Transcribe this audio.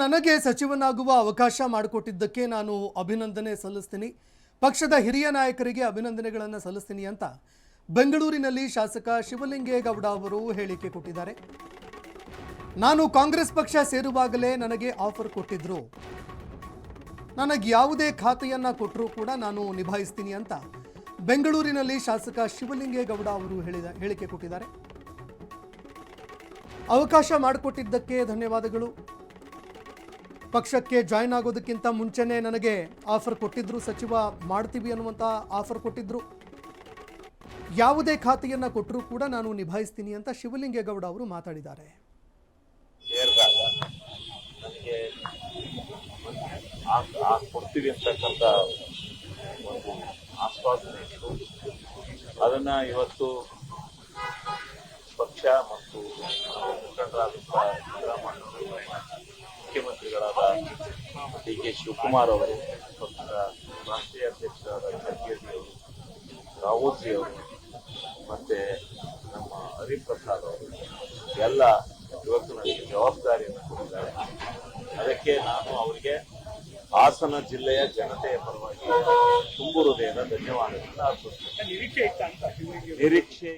ನನಗೆ ಸಚಿವನಾಗುವ ಅವಕಾಶ ಮಾಡಿಕೊಟ್ಟಿದ್ದಕ್ಕೆ ನಾನು ಅಭಿನಂದನೆ ಸಲ್ಲಿಸ್ತೀನಿ. ಪಕ್ಷದ ಹಿರಿಯ ನಾಯಕರಿಗೆ ಅಭಿನಂದನೆಗಳನ್ನು ಸಲ್ಲಿಸ್ತೀನಿ ಅಂತ ಬೆಂಗಳೂರಿನಲ್ಲಿ ಶಾಸಕ ಶಿವಲಿಂಗೇಗೌಡ ಅವರು ಹೇಳಿಕೆ ಕೊಟ್ಟಿದ್ದಾರೆ. ನಾನು ಕಾಂಗ್ರೆಸ್ ಪಕ್ಷ ಸೇರುವಾಗಲೇ ನನಗೆ ಆಫರ್ ಕೊಟ್ಟಿದ್ರು. ನನಗೆ ಯಾವುದೇ ಖಾತೆಯನ್ನ ಕೊಟ್ಟರೂ ಕೂಡ ನಾನು ನಿಭಾಯಿಸ್ತೀನಿ ಅಂತ ಬೆಂಗಳೂರಿನಲ್ಲಿ ಶಾಸಕ ಶಿವಲಿಂಗೇಗೌಡ ಅವರು ಹೇಳಿಕೆ ಕೊಟ್ಟಿದ್ದಾರೆ. ಅವಕಾಶ ಮಾಡಿಕೊಟ್ಟಿದ್ದಕ್ಕೆ ಧನ್ಯವಾದಗಳು. ಪಕ್ಷಕ್ಕೆ ಜಾಯಿನ್ ಆಗೋದಕ್ಕಿಂತ ಮುಂಚೆನೇ ನನಗೆ ಆಫರ್ ಕೊಟ್ಟಿದ್ರು, ಸಚಿವ ಮಾಡ್ತೀವಿ ಅನ್ನುವಂಥ ಆಫರ್ ಕೊಟ್ಟಿದ್ರು. ಯಾವುದೇ ಖಾತೆಯನ್ನ ಕೊಟ್ಟರೂ ಕೂಡ ನಾನು ನಿಭಾಯಿಸ್ತೀನಿ ಅಂತ ಶಿವಲಿಂಗೇಗೌಡ ಅವರು ಮಾತಾಡಿದ್ದಾರೆ. ಕೊಡ್ತೀವಿ ಅಂತಕ್ಕಂಥ ಒಂದು ಆಶ್ವಾಸನೆ ಇತ್ತು. ಅದನ್ನ ಇವತ್ತು ಪಕ್ಷ ಮತ್ತು ಮುಖಂಡರಾದಂಥ ಸಿದ್ದರಾಮಯ್ಯ, ಮುಖ್ಯಮಂತ್ರಿಗಳಾದ ಡಿ ಕೆ ಶಿವಕುಮಾರ್ ಅವರು, ಪಕ್ಷದ ರಾಷ್ಟ್ರೀಯ ಅಧ್ಯಕ್ಷರಾದ ಖರ್ಗೆಜಿ ಅವರು, ರಾವೋಜಿ ಅವರು, ಮತ್ತೆ ನಮ್ಮ ಹರಿಪ್ರಸಾದ್ ಅವರು ಎಲ್ಲ ಇವತ್ತು ನನಗೆ ಜವಾಬ್ದಾರಿಯನ್ನು ಕೊಟ್ಟಿದ್ದಾರೆ. ಅದಕ್ಕೆ ನಾನು ಅವರಿಗೆ ಹಾಸನ ಜಿಲ್ಲೆಯ ಜನತೆಯ ಪರವಾಗಿ ತುಂಬು ಹೃದಯದ ಧನ್ಯವಾದಗಳನ್ನು ಅರ್ಪಿಸುತ್ತೇನೆ. ನಿರೀಕ್ಷೆ